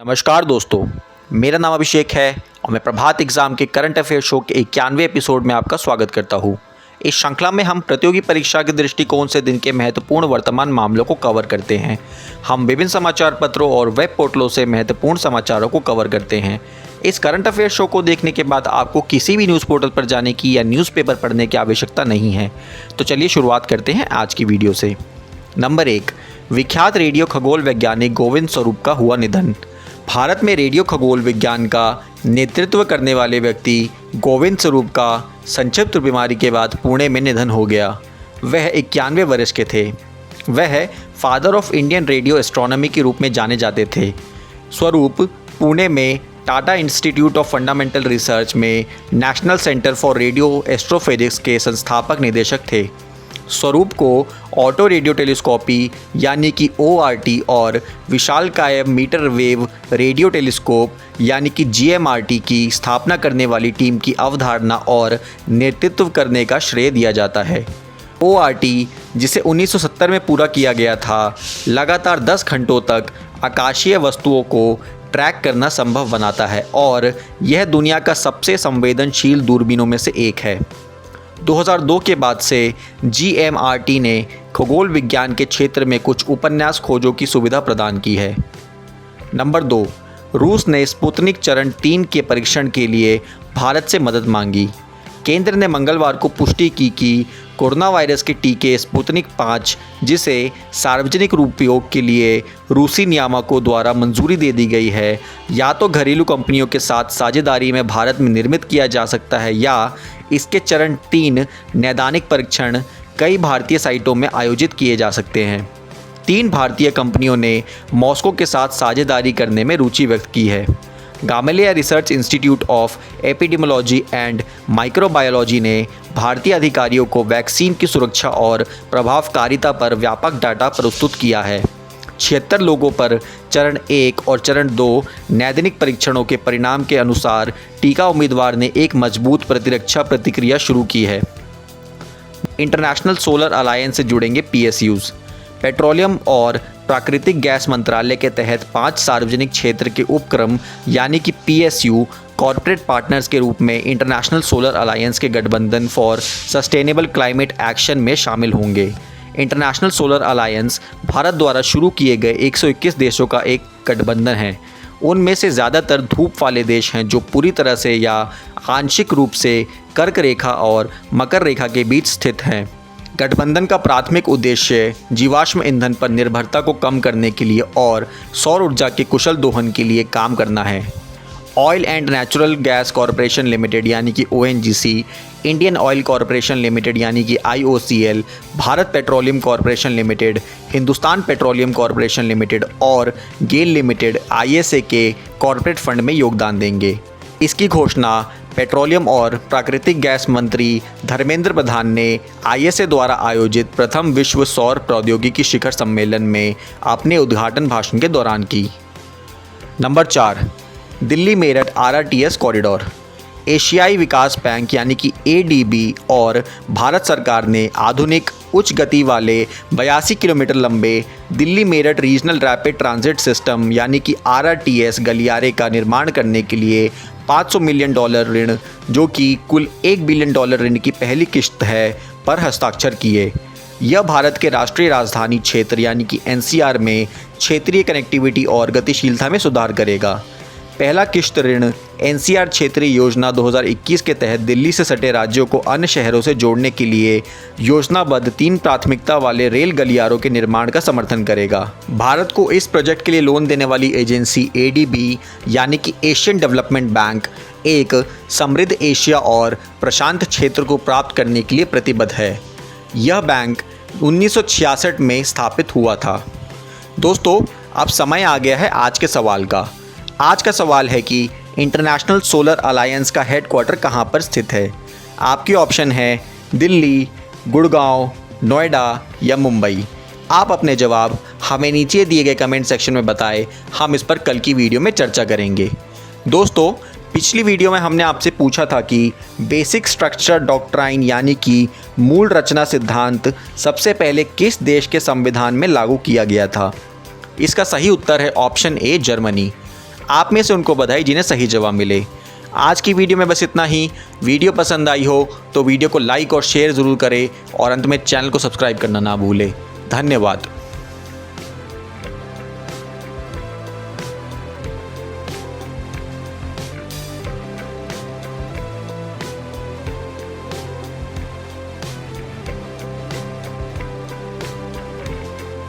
नमस्कार दोस्तों, मेरा नाम अभिषेक है और मैं प्रभात एग्जाम के करंट अफेयर शो के 91वें एपिसोड में आपका स्वागत करता हूं। इस श्रृंखला में हम प्रतियोगी परीक्षा के दृष्टिकोण से दिन के महत्वपूर्ण वर्तमान मामलों को कवर करते हैं। हम विभिन्न समाचार पत्रों और वेब पोर्टलों से महत्वपूर्ण समाचारों को कवर करते हैं। इस करंट अफेयर शो को देखने के बाद आपको किसी भी न्यूज़ पोर्टल पर जाने की या न्यूज़पेपर पढ़ने की आवश्यकता नहीं है। तो चलिए शुरुआत करते हैं आज की वीडियो से। नंबर 1, विख्यात रेडियो खगोल वैज्ञानिक गोविंद स्वरूप का हुआ निधन। भारत में रेडियो खगोल विज्ञान का नेतृत्व करने वाले व्यक्ति गोविंद स्वरूप का संक्षिप्त बीमारी के बाद पुणे में निधन हो गया। वह 91 वर्ष के थे। वह father of Indian radio astronomy के रूप में जाने जाते थे। स्वरूप पुणे में Tata institute of fundamental research में national centre for radio astrophysics के संस्थापक निदेशक थे। स्वरूप को ऑटो रेडियो टेलीस्कोपी यानी कि ORT और विशालकाय मीटर वेव रेडियो टेलीस्कोप यानी कि GMRT की स्थापना करने वाली टीम की अवधारणा और नेतृत्व करने का श्रेय दिया जाता है। ORT, जिसे 1970 में पूरा किया गया था, लगातार 10 घंटों तक आकाशीय वस्तुओं को ट्रैक करना संभव बनाता है और यह दुनिया का सबसे संवेदनशील दूरबीनों में से एक है। 2002 के बाद से GMRT ने खगोल विज्ञान के क्षेत्र में कुछ उपन्यास खोजों की सुविधा प्रदान की है। नंबर 2, रूस ने स्पुतनिक चरण 3 के परीक्षण के लिए भारत से मदद मांगी। केंद्र ने मंगलवार को पुष्टि की कि कोरोना वायरस के टीके स्पुतनिक 5, जिसे सार्वजनिक उपयोग के लिए रूसी नियामकों द्वारा मंजूरी दे दी गई है, या तो घरेलू कंपनियों के साथ साझेदारी में भारत में निर्मित किया जा सकता है या इसके चरण 3 नैदानिक परीक्षण कई भारतीय साइटों में आयोजित किए जा सकते हैं। 3 भारतीय कंपनियों ने मॉस्को के साथ साझेदारी करने में रुचि व्यक्त की है। Gamaleya research institute of epidemiology and microbiology ने भारतीय अधिकारियों को वैक्सीन की सुरक्षा और प्रभावकारिता पर व्यापक डाटा प्रस्तुत किया है। 76 लोगों पर चरण 1 और चरण 2 नैदानिक परीक्षणों के परिणाम के अनुसार टीका उम्मीदवार ने एक मजबूत प्रतिरक्षा प्रतिक्रिया शुरू की है। इंटरनेशनल सोलर अलायंस से जुड़ेंगे PSUs। पेट्रोलियम और प्राकृतिक गैस मंत्रालय के तहत 5 सार्वजनिक क्षेत्र के उपक्रम यानी कि PSU कॉर्पोरेट पार्टनर्स के रूप में इंटरनेशनल सोलर अलायंस के गठबंधन फॉर सस्टेनेबल क्लाइमेट एक्शन में शामिल होंगे। इंटरनेशनल सोलर अलायंस भारत द्वारा शुरू किए गए 121 देशों का एक गठबंधन है। उनमें से ज़्यादातर धूप वाले देश हैं जो पूरी तरह से या आंशिक रूप से कर्क रेखा और मकर रेखा के बीच स्थित हैं। गठबंधन का प्राथमिक उद्देश्य जीवाश्म ईंधन पर निर्भरता को कम करने के लिए और सौर ऊर्जा के कुशल दोहन के लिए काम करना है। Oil and natural gas corporation limited यानी कि ONGC, Indian oil corporation limited यानी कि IOCL, Bharat petroleum corporation limited, Hindustan petroleum corporation limited और गेल लिमिटेड ISA के कॉरपोरेट फंड में योगदान देंगे। इसकी घोषणा पेट्रोलियम और प्राकृतिक गैस मंत्री धर्मेंद्र प्रधान ने ISA द्वारा आयोजित प्रथम विश्व सौर प्रौद्योगिकी शिखर सम्मेलन में अपने उद्घाटन भाषण के दौरान की। Number 4, Delhi Meerut RRTS corridor. एशियाई विकास बैंक यानी कि ADB और भारत सरकार ने आधुनिक उच्च गति वाले 82 किलोमीटर लंबे Delhi Meerut regional rapid transit system यानी कि RRTS गलियारे का निर्माण करने के लिए $500 मिलियन ऋण, जो कि कुल $1 बिलियन ऋण की पहली किश्त है, पर हस्ताक्षर किए। यह भारत के राष्ट्रीय राजधानी क्षेत्र यानी कि NCR में क्षेत्रीय कनेक्टिविटी और गतिशीलता में सुधार करेगा। पहला किश्त ऋण NCR क्षेत्रीय योजना 2021 के तहत दिल्ली से सटे राज्यों को अन्य शहरों से जोड़ने के लिए योजनाबद्ध 3 प्राथमिकता वाले रेल गलियारों के निर्माण का समर्थन करेगा। भारत को इस प्रोजेक्ट के लिए लोन देने वाली एजेंसी ADB यानी कि एशियन डेवलपमेंट बैंक एक समृद्ध एशिया और प्रशांत क्षेत्र को प्राप्त करने के लिए प्रतिबद्ध है। यह बैंक 1966 में स्थापित हुआ था। दोस्तों, अब समय आ गया है आज के सवाल का। आज का सवाल है कि इंटरनेशनल सोलर अलायंस का हेडक्वार्टर कहाँ पर स्थित है। आपके ऑप्शन है दिल्ली, गुड़गांव, नोएडा या मुंबई। आप अपने जवाब हमें नीचे दिए गए कमेंट सेक्शन में बताएं। हम इस पर कल की वीडियो में चर्चा करेंगे। दोस्तों, पिछली वीडियो में हमने आपसे पूछा था कि बेसिक स्ट्रक्चर डॉक्ट्राइन यानी कि मूल रचना सिद्धांत सबसे पहले किस देश के संविधान में लागू किया गया था। इसका सही उत्तर है ऑप्शन ए, जर्मनी। आप में से उनको बधाई जिन्हें सही जवाब मिले। आज की वीडियो में बस इतना ही। वीडियो पसंद आई हो तो वीडियो को लाइक और शेयर ज़रूर करें और अंत में चैनल को सब्सक्राइब करना ना भूलें। धन्यवाद।